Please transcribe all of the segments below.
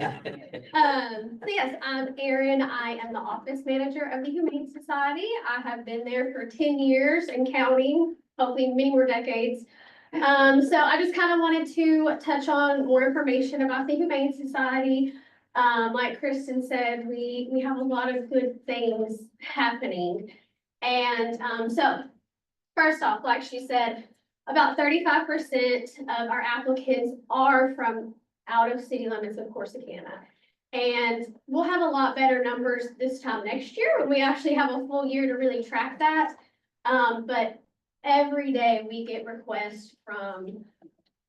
So yes, I'm Erin. I am the office manager of the Humane Society. I have been there for 10 years and counting, hopefully many more decades. So I just kind of wanted to touch on more information about the Humane Society. Like Kristen said, we have a lot of good things happening. And so first off, like she said, about 35% of our applicants are from out of city limits of Corsicana. And we'll have a lot better numbers this time next year when we actually have a full year to really track that. But every day we get requests from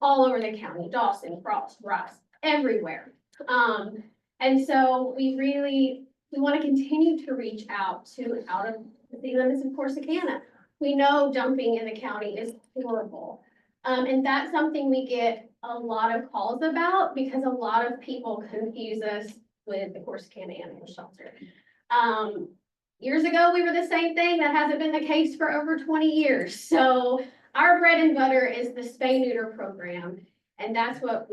all over the county, Dawson, Frost, Rice, everywhere. And so we want to continue to reach out of the city limits of Corsicana. We know dumping in the county is horrible. And that's something we get a lot of calls about because a lot of people confuse us with the Corsicana Animal Shelter. Years ago, we were the same thing. That hasn't been the case for over 20 years. So our bread and butter is the spay-neuter program. And that's our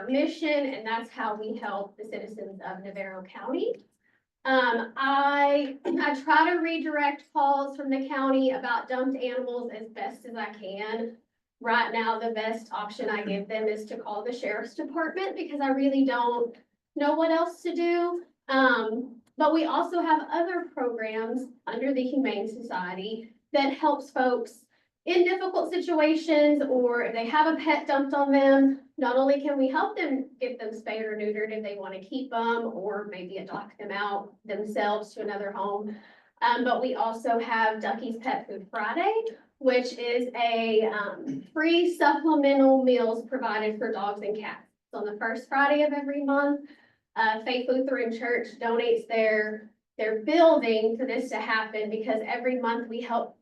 mission, and that's how we help the citizens of Navarro County. I try to redirect calls from the county about dumped animals as best as I can. Right now, the best option I give them is to call the sheriff's department because I really don't know what else to do. But we also have other programs under the Humane Society that helps folks in difficult situations, or if they have a pet dumped on them. Not only can we help them get them spayed or neutered if they want to keep them, or maybe adopt them out themselves to another home, but we also have Ducky's Pet Food Friday, which is a free supplemental meals provided for dogs and cats. So on the first Friday of every month, Faith Lutheran Church donates their building for this to happen because every month we help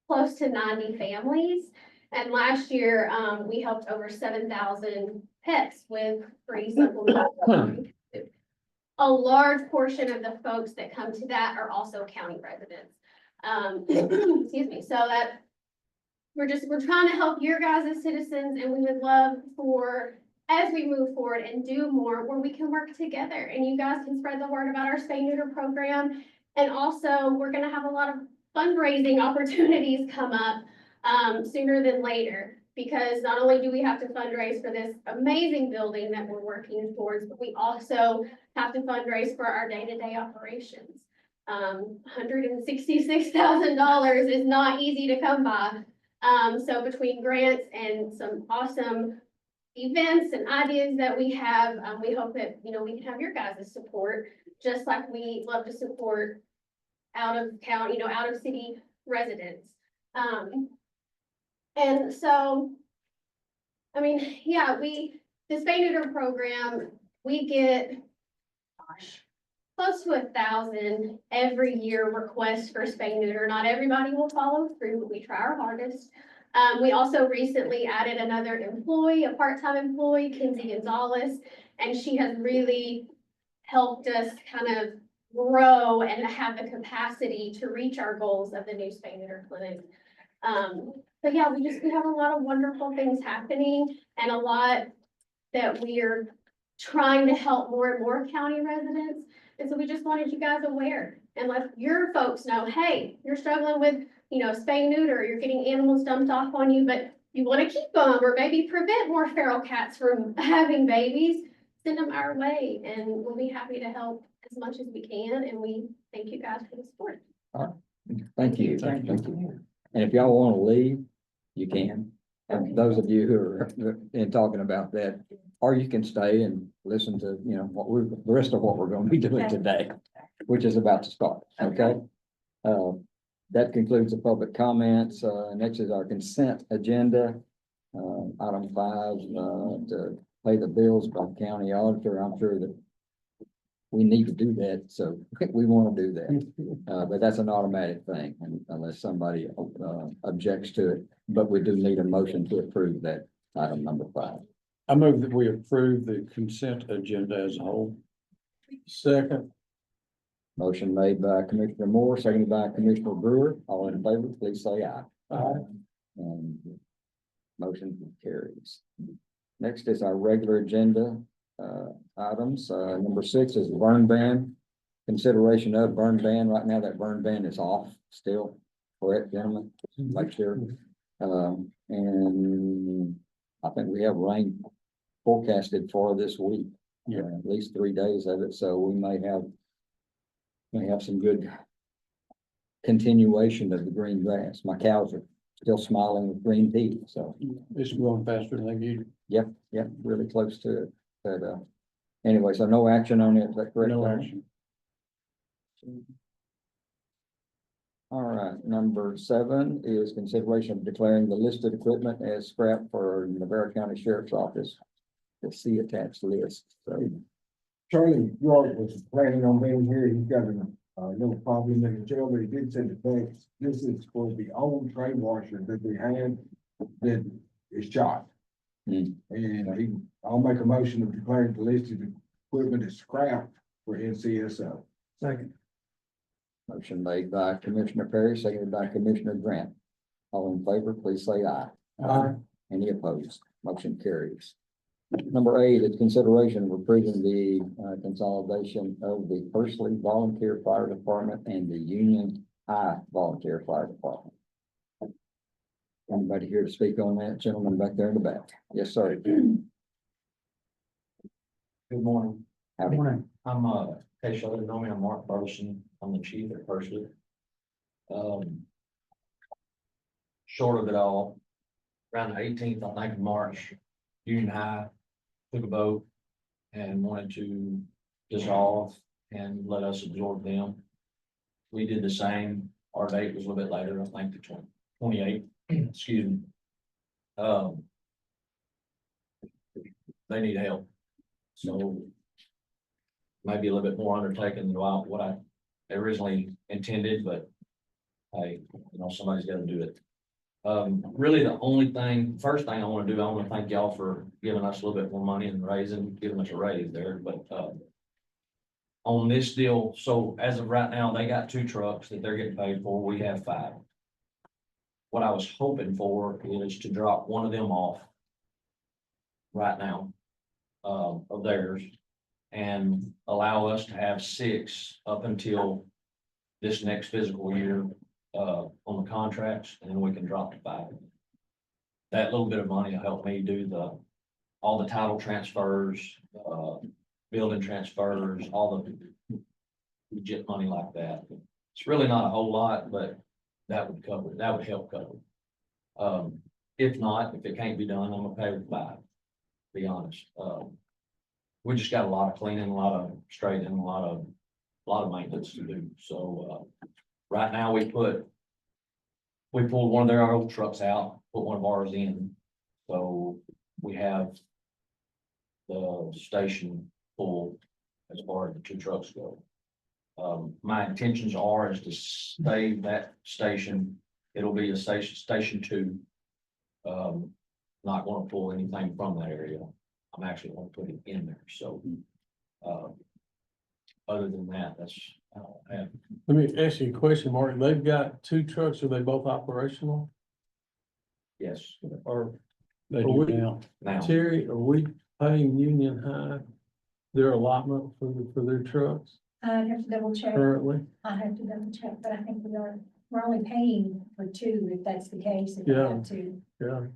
close to 90 families. And last year, we helped over 7,000 pets with free supplemental. A large portion of the folks that come to that are also county residents. Excuse me. So that we're trying to help your guys as citizens, and we would love for, as we move forward and do more, where we can work together and you guys can spread the word about our spay-neuter program. And also, we're going to have a lot of fundraising opportunities come up sooner than later, because not only do we have to fundraise for this amazing building that we're working towards, but we also have to fundraise for our day-to-day operations. $166,000 is not easy to come by. So between grants and some awesome events and ideas that we have, we hope that, we can have your guys' support, just like we love to support out of county, out of city residents. And so, the spay-neuter program, we get, close to 1,000 every year requests for spay-neuter. Not everybody will follow through, but we try our hardest. We also recently added another employee, a part-time employee, Kinsey Gonzalez, and she has really helped us kind of grow and have the capacity to reach our goals of the new spay-neuter clinic. But yeah, we have a lot of wonderful things happening and a lot that we're trying to help more and more county residents. And so we just wanted you guys aware and let your folks know, hey, you're struggling with, spay-neuter, you're getting animals dumped off on you, but you want to keep them or maybe prevent more feral cats from having babies, send them our way and we'll be happy to help as much as we can. And we thank you guys for the support. All right. Thank you. Thank you. And if y'all want to leave, you can. And those of you who are talking about that, or you can stay and listen to, the rest of what we're going to be doing today, which is about to start. Okay. That concludes the public comments. Next is our consent agenda. Item 5, to pay the bills by the county auditor. I'm sure that we need to do that, so we want to do that. But that's an automatic thing unless somebody objects to it. But we do need a motion to approve that item number 5. I move that we approve the consent agenda as a whole. Second. Motion made by Commissioner Moore, seconded by Commissioner Brewer. All in favor, please say aye. Aye. And motion carries. Next is our regular agenda. items. Number 6 is the burn ban. Consideration of burn ban. Right now, that burn ban is off still. Correct, gentlemen? Make sure. And I think we have rain forecasted for this week. Yeah. At least 3 days of it, so we may have some good continuation of the green grass. My cows are still smiling with green teeth, so. It's growing faster than they get. Yep, really close to it, but, anyway, so no action on it, is that correct? No Tom? action. All right, number 7 is consideration of declaring the listed equipment as scrap for Navarro County Sheriff's Office. The C attached list, so. Charlie York was planning on being here. He's got a little problem in the jail, but he did send it back. This is for the old train washer that they had that is shot. Hmm. And I'll make a motion to declare the listed equipment as scrap for NCSO. Second. Motion made by Commissioner Perry, seconded by Commissioner Grant. All in favor, please say aye. Aye. Any opposed? Motion carries. Number 8 is consideration of approving the consolidation of the Pursley Volunteer Fire Department and the Union High Volunteer Fire Department. Anybody here to speak on that? Gentleman back there in the back. Yes, sir. Good morning. Howdy. I'm, in case y'all didn't know me, I'm Mark Burleson. I'm the chief at Pursley. Short of it all, around the 18th, I think of March, Union High took a vote and wanted to dissolve and let us absorb them. We did the same. Our date was a little bit later, I think the 28th, excuse me. They need help. So maybe a little bit more undertaken than what I originally intended, but hey, somebody's got to do it. Really the only thing, first thing I want to do, I want to thank y'all for giving us a little bit more money and giving us a raise there, but, on this deal, so as of right now, they got 2 trucks that they're getting paid for. We have 5. What I was hoping for is to drop one of them off right now, of theirs, and allow us to have 6 up until this next fiscal year, on the contracts, and then we can drop to 5. That little bit of money will help me do all the title transfers, building transfers, all the legit money like that. It's really not a whole lot, but that would help cover. If not, if it can't be done, I'm gonna pay with 5, to be honest. We just got a lot of cleaning, a lot of straightening, a lot of maintenance to do. So, right now we pulled one of their old trucks out, put one of ours in. So we have the station full as far as the 2 trucks go. My intentions is to save that station. It'll be a station 2. Not going to pull anything from that area. I'm actually going to put it in there. So, other than that, that's all I have. Let me ask you a question, Mark. They've got 2 trucks. Are they both operational? Yes, Or they do now. Terry, are we paying Union High their allotment for their trucks I'd have to double check. currently? I have to double check, but I think we're only paying for 2, if that's the case, if we Yeah. have to. Yeah.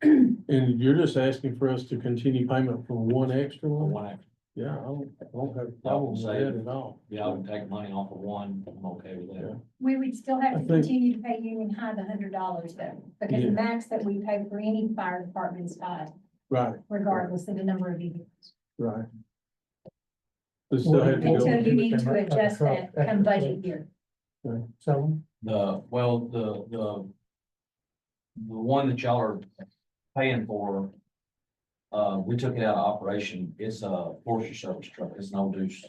And you're just asking for us to continue payment for one extra one? One extra. Yeah, I don't have a problem with that at all. Yeah, I would take money off of one. I'm okay with that. We would still have I to think- continue to pay Union High the $100 though, because Yeah. the max that we pay for any fire department is 5, Right, regardless of the number of vehicles. right. We still have to Until go. you need to adjust that come budget year. So, The one that y'all are paying for, we took it out of operation. It's a Forestry Service truck. It's no deuce.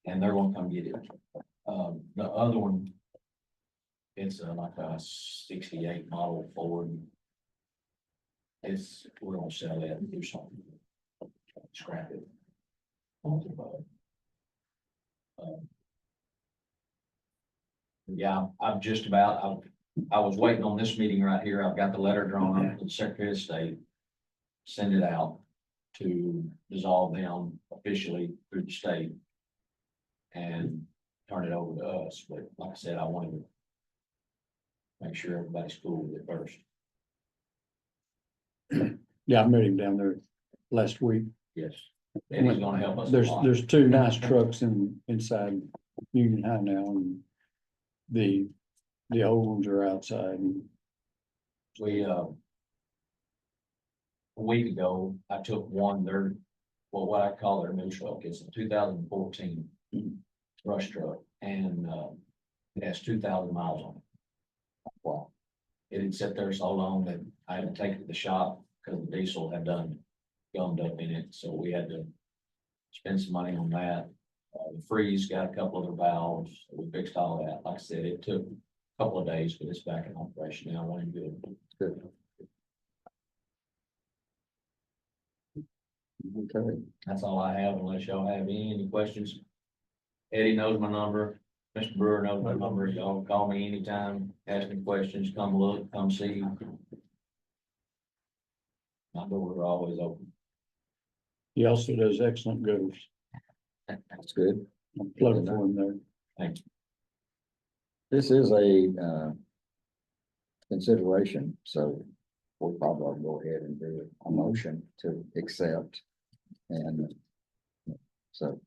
And they're gonna come get it. The other one, it's like a 68 model Ford. We're gonna sell that and do something. Scrap it. Yeah, I'm just about, I was waiting on this meeting right here. I've got the letter drawn up to the Secretary of State. Send it out to dissolve them officially through the state and turn it over to us, but like I said, I wanted to make sure everybody's cool with it first. Yeah, I met him down there last week. Yes. And he's gonna help us a There's, lot. there's two nice trucks inside Union High now, and the old ones are outside. And We, a week ago, I took one, their, well, what I call their new truck, it's a 2014 brush truck, and, it has 2,000 miles on it. Wow. It had sat there so long that I had to take it to the shop, because the diesel had done gummed up in it, so we had to spend some money on that. The freeze got a couple of the valves, we fixed all that, like I said, it took a couple of days, but it's back in operation now, running good. Good. Okay, That's all I have, unless y'all have any questions. Eddie knows my number, Mr. Brewer knows my number, y'all can call me anytime, ask me questions, come look, come see. My doors are always open. he also does excellent gutters. that's good. I'm plugging for him there. Thank you. This is a consideration, so we'll probably go ahead and do a motion to accept. And so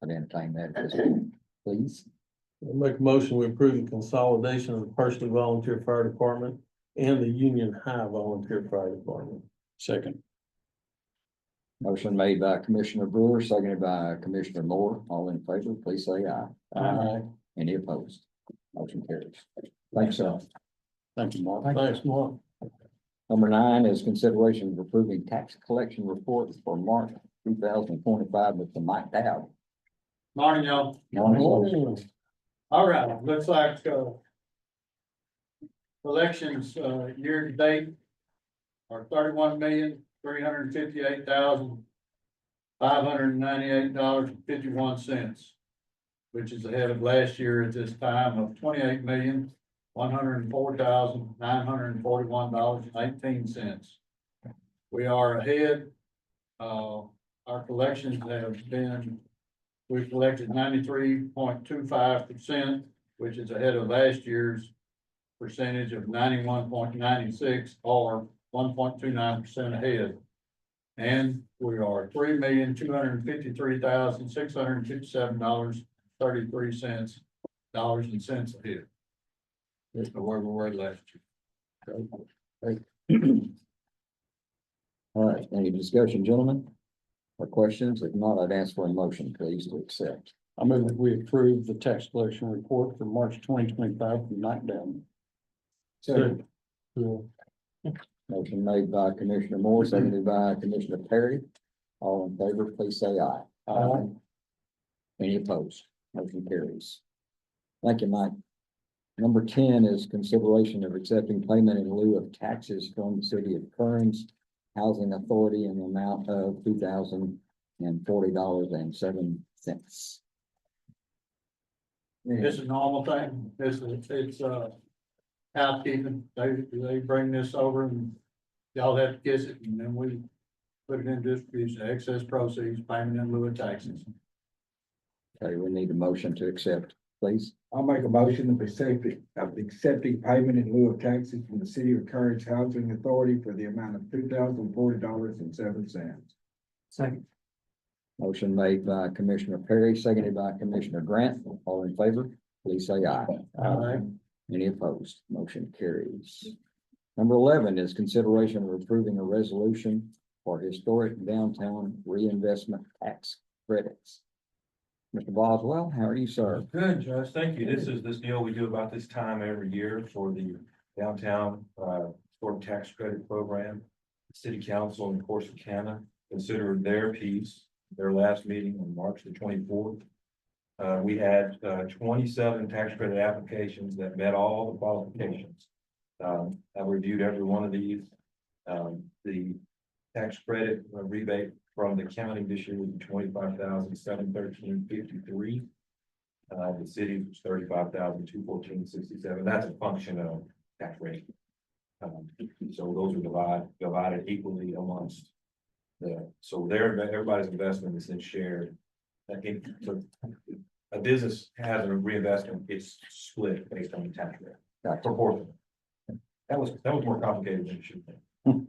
I'd entertain that at this point, please. I'll make a motion, we approve the consolidation of the Personally Volunteer Fire Department and the Union High Volunteer Fire Department. Second. Motion made by Commissioner Brewer, seconded by Commissioner Moore. All in favor, please say aye. Aye. Any opposed? Motion carries. Thanks, sir. Thank you, Mark. Thanks, Mark. Number 9 is consideration of approving tax collection report for March 2025 with the Mike Dowd. Morning, y'all. Morning. All right, looks like, elections, year to date are $31,358,598.51, which is ahead of last year at this time of $28,104,941.18. We are ahead. Our collections have been, we collected 93.25%, which is ahead of last year's percentage of 91.96, or 1.29% ahead. And we are $3,253,657.33 ahead. That's where we were last year. All right, any discussion, gentlemen? Or questions? If not, I'd ask for a motion, please, to accept. I move that we approve the tax collection report for March 2025 from Mike Dowd. Second. Motion made by Commissioner Moore, seconded by Commissioner Perry. All in favor, please say aye. Aye. Any opposed? Motion carries. Thank you, Mike. Number 10 is consideration of accepting payment in lieu of taxes from the city of Kearns Housing Authority in the amount of $2,040.07. It's a normal thing. It's housekeeping. They bring this over and y'all have to kiss it, and then we put it in distribution, excess proceeds, payment in lieu of taxes. Okay, we need a motion to accept, please. I'll make a motion of accepting payment in lieu of taxes from the city of Kearns Housing Authority for the amount of $2,040.07. Second. Motion made by Commissioner Perry, seconded by Commissioner Grant. All in favor, please say aye. Aye. Any opposed? Motion carries. Number 11 is consideration of approving a resolution for historic downtown reinvestment tax credits. Mr. Boswell, how are you, sir? Good, Judge, thank you. This deal we do about this time every year for the downtown historic tax credit program. City Council in Corsicana considered their piece, their last meeting on March the 24th. We had 27 tax credit applications that met all the qualifications. I reviewed every one of these. The tax credit rebate from the county this year was $25,713.53. The city was $35,214.67. That's a function of tax rate. So those are divided equally amongst So everybody's investment is then shared. I think so a business has a reinvestment, it's split based on the tax rate, Gotcha. proportional. That was more complicated than it should be.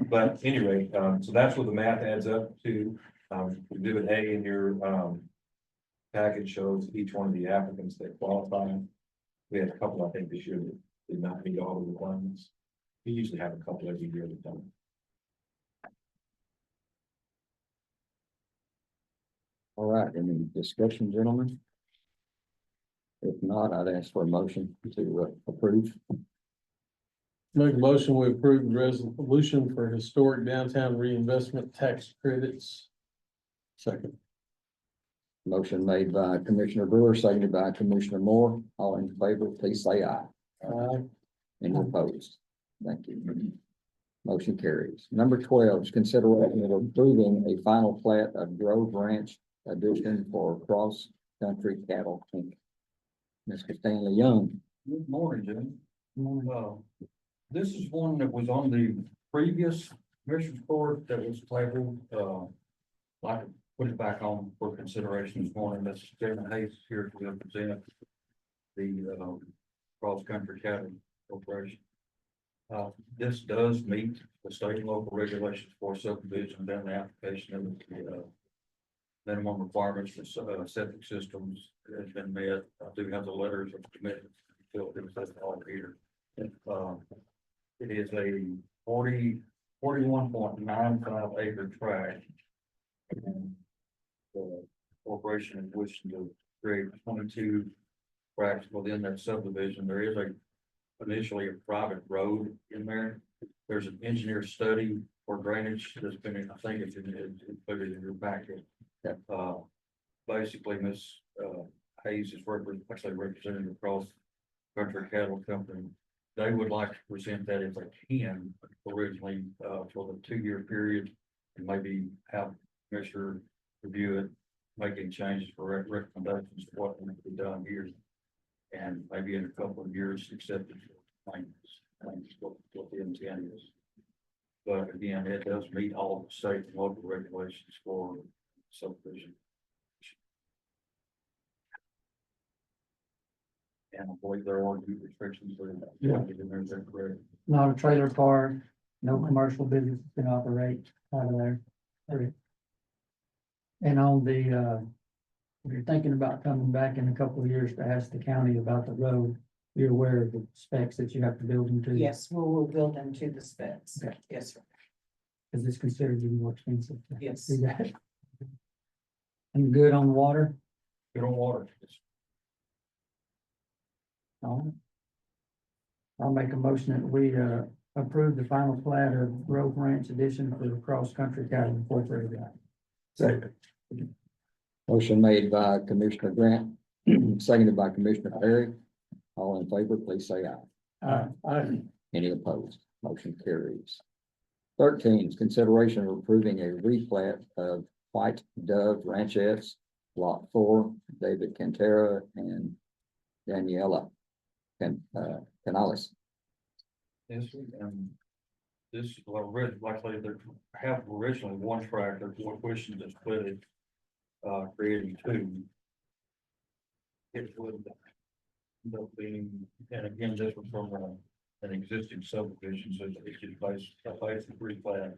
But anyway, so that's what the math adds up to. Exhibit A in your, package shows each one of the applicants that qualify. We had a couple, I think, this year that did not meet all the requirements. We usually have a couple every year that don't. All right, any discussion, gentlemen? If not, I'd ask for a motion to approve. Make a motion, we approve the resolution for historic downtown reinvestment tax credits. Second. Motion made by Commissioner Brewer, seconded by Commissioner Moore. All in favor, please say aye. Any opposed? Thank you. Motion carries. Number 12 is consideration of approving a final plat of Grove Ranch addition for Cross Country Cattle Inc. Mr. Stanley Young. Good morning, Jim. This is one that was on the previous commissioner's court that was tabled, I could put it back on for consideration this morning. That's Kevin Hayes here to represent the, Cross Country Cattle Corporation. This does meet the state and local regulations for subdivision and the application of the, minimum requirements for, septic systems has been met. I do have the letters of commitment filled in that's all here. It is a 41.95 acre tract. And the corporation is wishing to create 22 tracts within that subdivision. There is initially a private road in there. There's an engineer study for drainage that's been, I think it's included in your packet. Basically, Ms. Hayes is representing the Cross Country Cattle Company. They would like to present that if they can originally, for the 2-year period, and maybe have Commissioner review it, making changes for recommendations of what needs to be done here. And maybe in a couple of years, accept it. What the intent is. But again, it does meet all the state and local regulations for subdivision. And I believe there are new restrictions for that. Yeah. Is that correct? Not a trailer park, no commercial business can operate out of there. Okay. And on the, if you're thinking about coming back in a couple of years to ask the county about the road, you're aware of the specs that you have to build into? Yes, we'll build them to the specs. Okay. Yes, sir. Because it's considered to be more expensive. to Yes. do that. And good on water? Good on water. All right. I'll make a motion that we approve the final plat of Grove Ranch Edition for the Cross Country Cattle Incorporated. Second. Motion made by Commissioner Grant, seconded by Commissioner Perry. All in favor, please say aye. Any opposed? Motion carries. 13 is consideration of approving a replat of White Dove Ranchettes, Lot 4, David Cantera and Daniela Canales. Yes, and this, like I said, there have originally one track, there's one question to split it, creating two. It would end up being, and again, this was from an existing subdivision, so it's just basically replat.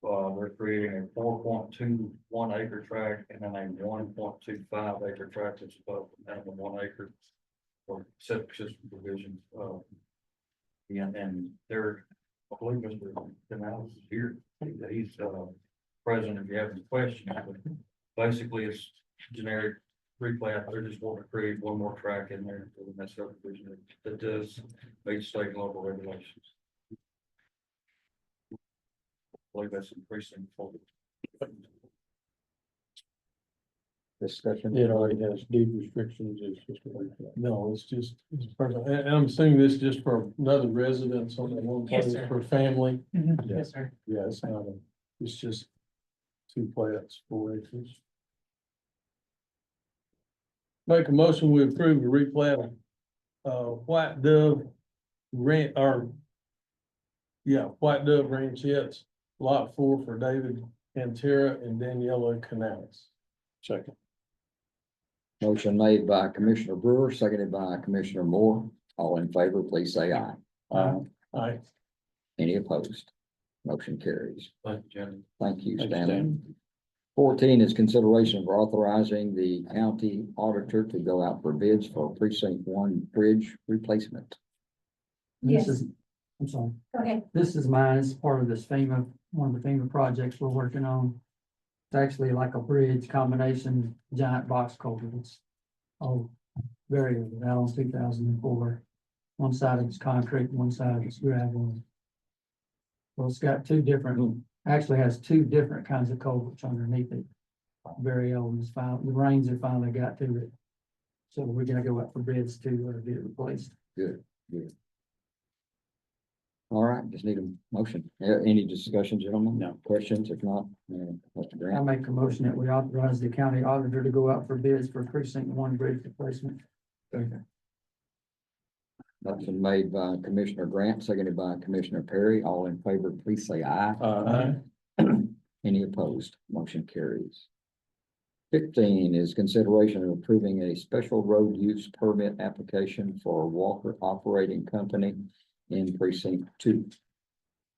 They're creating a 4.21 acre tract and then a 1.25 acre tract that's above the minimum 1 acre for septic system provisions. And they're, I believe Mr. Canales is here. He's present if you have any questions. But basically, it's generic replat. They're just wanting to create one more track in there for that subdivision that does meet state and local regulations. I believe that's increasing. Discussion. It already has deed restrictions. It's just, no, it's just, it's personal. And I'm assuming this is just for another residence on that one Yes, place sir. for family. Yes, sir. Yeah, it's not a, it's just 2 plats, 4 acres. Make a motion, we approve the replat of White Dove White Dove Ranchettes, Lot 4 for David Pantera and Daniela Canales. Second. Motion made by Commissioner Brewer, seconded by Commissioner Moore. All in favor, please say aye. Aye. Any opposed? Motion carries. Thank you, Jenny. Thank you, Thank you, Stanley. 14 is consideration for authorizing the county auditor to go out for bids for precinct 1 bridge replacement. This Yes. is, I'm sorry, Go ahead. this is mine, it's part of this FEMA, one of the FEMA projects we're working on. It's actually like a bridge combination, giant box culvert. It's, oh, very old, out on 2004. One side of it's concrete, one side of it's gravel. Well, it's got two different, actually has two different kinds of culverts underneath it. Very old, it's finally, the rains have finally got to it. So we're gonna go out for bids to get it replaced. Good, good. All right, just need a motion. Any discussion, gentlemen? No. Questions? If not, Mr. I Grant, make a motion that we authorize the county auditor to go out for bids for precinct 1 bridge replacement. motion made by Commissioner Grant, seconded by Commissioner Perry. All in favor, please say aye. Aye. Any opposed? Motion carries. 15 is consideration of approving a special road use permit application for Walker Operating Company in precinct 2.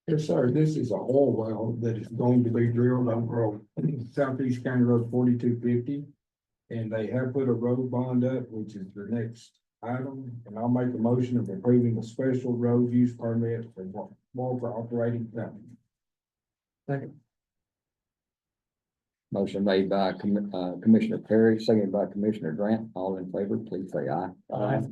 Yes, sir. This is a oil well that is going to be drilled over Southeast County Road 4250. And they have put a road bond up, which is the next item. And I'll make a motion of approving a special road use permit for Walker Operating Company. Second. Motion made by Commissioner Perry, seconded by Commissioner Grant. All in favor, please say aye. Aye.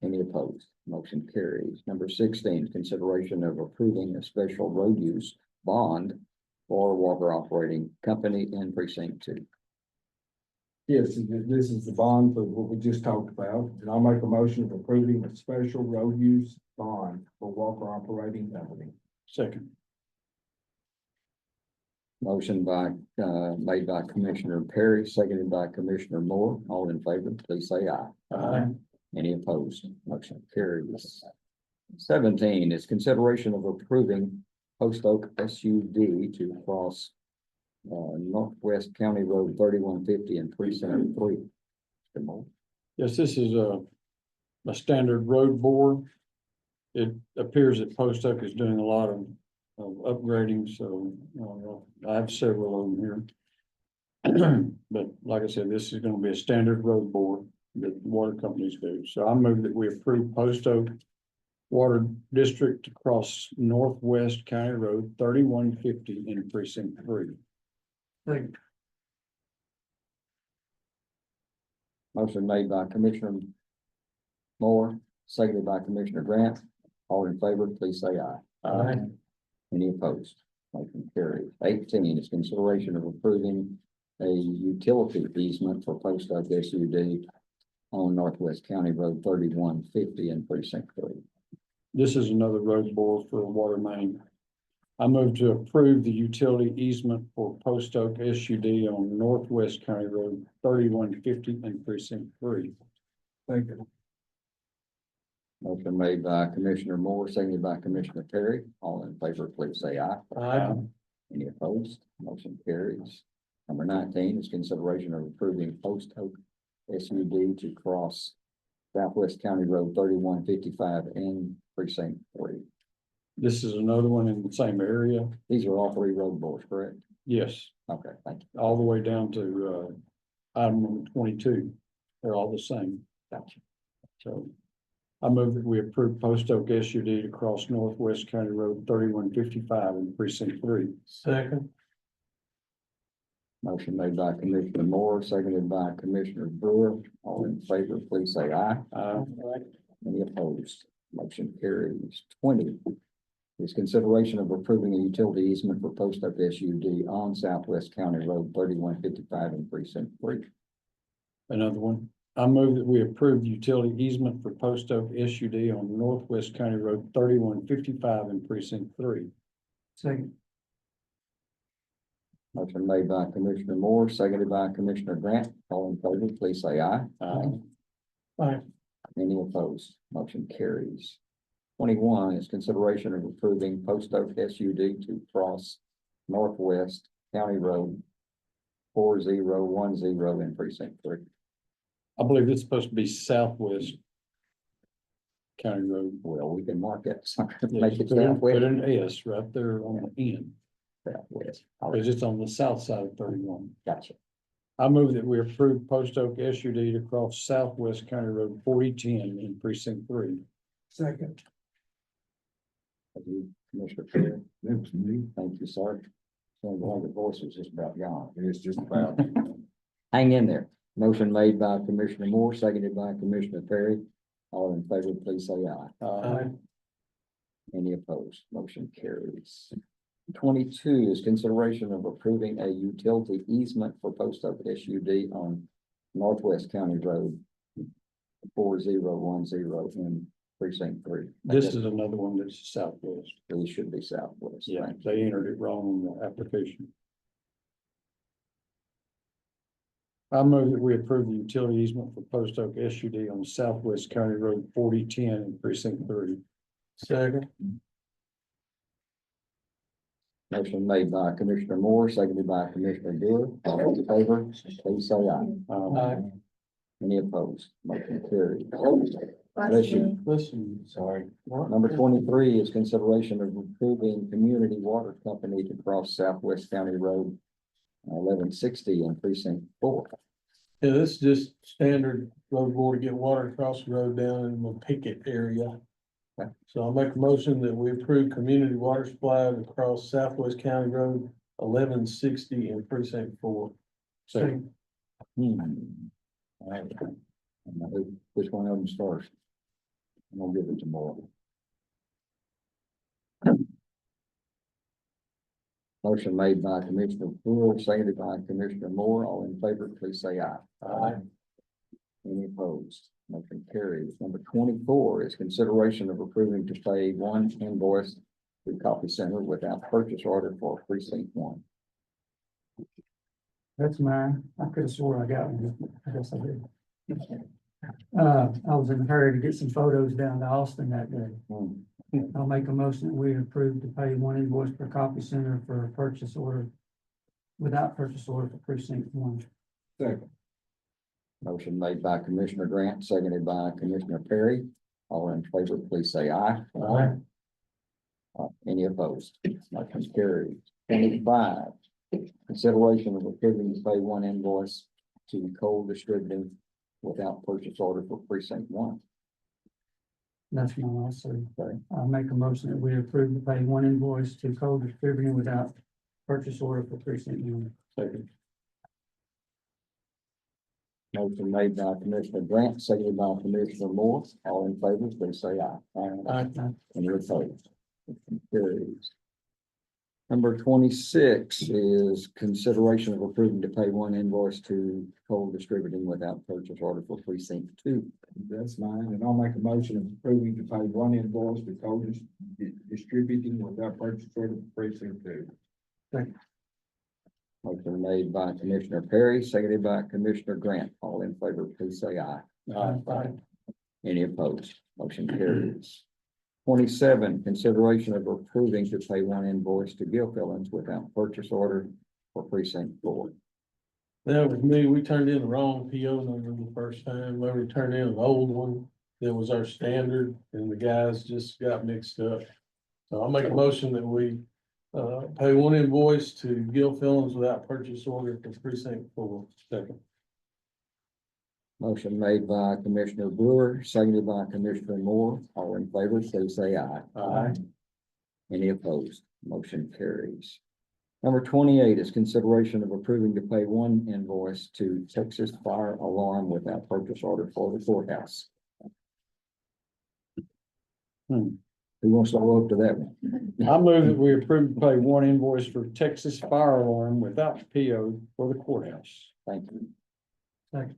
Any opposed? Motion carries. Number 16, consideration of approving a special road use bond for Walker Operating Company in precinct 2. Yes, this is the bond for what we just talked about, and I'll make a motion of approving a special road use bond for Walker Operating Company. Second. Motion made by Commissioner Perry, seconded by Commissioner Moore. All in favor, please say aye. Aye. Any opposed? Motion carries. 17 is consideration of approving Post Oak SUD to cross Northwest County Road 3150 in precinct 3. Mr. Moore. Yes, this is a standard road bore. It appears that Post Oak is doing a lot of upgrading, so I have several of them here. But like I said, this is gonna be a standard road bore that water companies do. So I move that we approve Post Oak Water District to cross Northwest County Road 3150 in precinct 3. Second. Motion made by Commissioner Moore, seconded by Commissioner Grant. All in favor, please say aye. Aye. Any opposed? Motion carries. 18 is consideration of approving a utility easement for Post Oak SUD on Northwest County Road 3150 in precinct 3. This is another road bore for a water main. I move to approve the utility easement for Post Oak SUD on Northwest County Road 3150 in precinct 3. Thank you. Motion made by Commissioner Moore, seconded by Commissioner Perry. All in favor, please say aye. Aye. Any opposed? Motion carries. Number 19 is consideration of approving Post Oak SUD to cross Southwest County Road 3155 in precinct 3. This is another one in the same area. These are all 3 road bores, correct? Yes, Okay, thank you. all the way down to item number 22. They're all the same. Gotcha. So I move that we approve Post Oak SUD to cross Northwest County Road 3155 in precinct 3. Second. Motion made by Commissioner Moore, seconded by Commissioner Brewer. All in favor, please say aye. Any opposed? Motion carries. 20 is consideration of approving a utility easement for Post Oak SUD on Southwest County Road 3155 in precinct 3. Another one. I move that we approve the utility easement for Post Oak SUD on Northwest County Road 3155 in precinct 3. Second. Motion made by Commissioner Moore, seconded by Commissioner Grant. All in favor, please say aye. Aye. Any opposed? Motion carries. 21 is consideration of approving Post Oak SUD to cross Northwest County Road 4010 in precinct 3. I believe it's supposed to be Southwest County Road. Well, we can mark it, Yeah, make it Put southwest, an S right there on the end, southwest. All because right, it's on the south side of 31. gotcha. I move that we approve Post Oak SUD to cross Southwest County Road 4010 in precinct 3. Second. Thank you, Commissioner Perry. That was me. Thank you, sir. Sounds like the voice is just about gone. It's just about. Hang in there. Motion made by Commissioner Moore, seconded by Commissioner Perry. All in favor, please say aye. Any opposed? Motion carries. 22 is consideration of approving a utility easement for Post Oak SUD on Northwest County Road 4010 in precinct 3. This is another one that's southwest. These should be southwest. Yeah, Thank you. they entered it wrong on the application. I move that we approve the utility easement for Post Oak SUD on Southwest County Road 4010 in precinct 3. Second. Motion made by Commissioner Moore, seconded by Commissioner Brewer. All in favor, please say aye. Any opposed? Motion carries. Bless you. Listen, sorry. Number 23 is consideration of approving Community Water Company to cross Southwest County Road 1160 in precinct 4. Yeah, this is just standard road board to get water across the road down in the Pickett area. Okay. So I'll make a motion that we approve community water supply across Southwest County Road 1160 in precinct 4. Second. All right. I don't know which one of them starts. I'm gonna give it to Moore. Motion made by Commissioner Brewer, seconded by Commissioner Moore. All in favor, please say aye. Aye. Any opposed? Motion carries. Number 24 is consideration of approving to pay one invoice to Coffee Center without purchase order for precinct 1. That's mine. I could have swore I got one. I guess I did. I was in a hurry to get some photos down to Austin that day. I'll make a motion that we approve to pay one invoice per Coffee Center for a purchase order without purchase order for precinct 1. Second. Motion made by Commissioner Grant, seconded by Commissioner Perry. All in favor, please say aye. Aye. Any opposed? Motion carries. 25, consideration of approving to pay one invoice to Coal Distributing without purchase order for precinct 1. That's mine also. Okay. I'll make a motion that we approve to pay one invoice to Coal Distributing without purchase order for precinct 1. Second. Motion made by Commissioner Grant, seconded by Commissioner Moore. All in favor, please say aye. Aye. Any opposed? Motion carries. Number 26 is consideration of approving to pay one invoice to Coal Distributing without purchase order for precinct 2. That's mine, and I'll make a motion of approving to pay one invoice to Coal Distributing without purchase order for precinct 2. Motion made by Commissioner Perry, seconded by Commissioner Grant. All in favor, please say aye. Aye. Any opposed? Motion carries. 27, consideration of approving to pay one invoice to Gilfillans without purchase order for precinct 4. That was me. We turned in the wrong PO number the first time. We turned in an old one that was our standard and the guys just got mixed up. So I'll make a motion that we pay one invoice to Gilfillans without purchase order for precinct 4. Second. Motion made by Commissioner Brewer, seconded by Commissioner Moore. All in favor, please say aye. Aye. Any opposed? Motion carries. Number 28 is consideration of approving to pay one invoice to Texas Fire Alarm without purchase order for the courthouse. Who wants to go up to that one? I move that we approve to pay one invoice for Texas Fire Alarm without PO for the courthouse. Thank you. Second.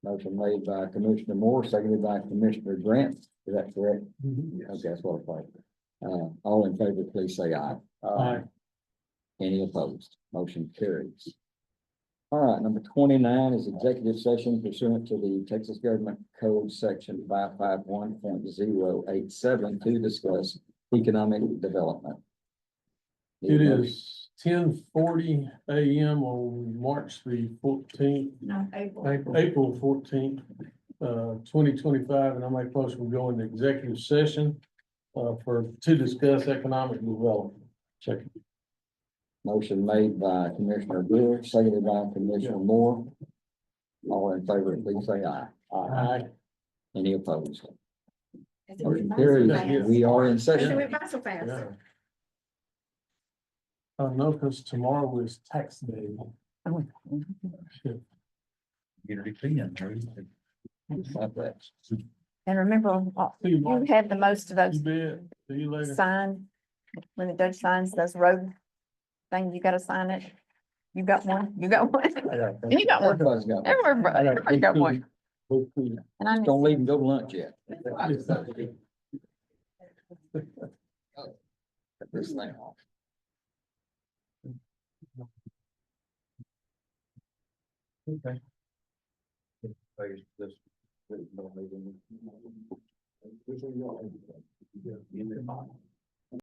Motion made by Commissioner Moore, seconded by Commissioner Grant. Is that correct? Okay, that's what I thought. All in favor, please say aye. Aye. Any opposed? Motion carries. All right, number 29 is executive session pursuant to the Texas Government Code Section 551.087 to discuss economic development. It is 10:40 a.m. on March the 14th, No, April. April 14th, 2025, and I make motion we go into executive session to discuss economic development. Second. Motion made by Commissioner Brewer, seconded by Commissioner Moore. All in favor, please say aye. Aye. Any opposed? It Motion went by so carries. fast. We are in It session. went by so fast. Yeah. No, because tomorrow is tax day. Get it in, hurry. Not that. And remember, See you, you Mark. have the most of You those bet. See you later. signed, when the judge signs those road thing, you gotta sign it. You got one, you got one, you got one, Everybody's got one. everybody got one. And I Just don't leave and go to lunch yet. Cut this thing off. Okay. This one you all.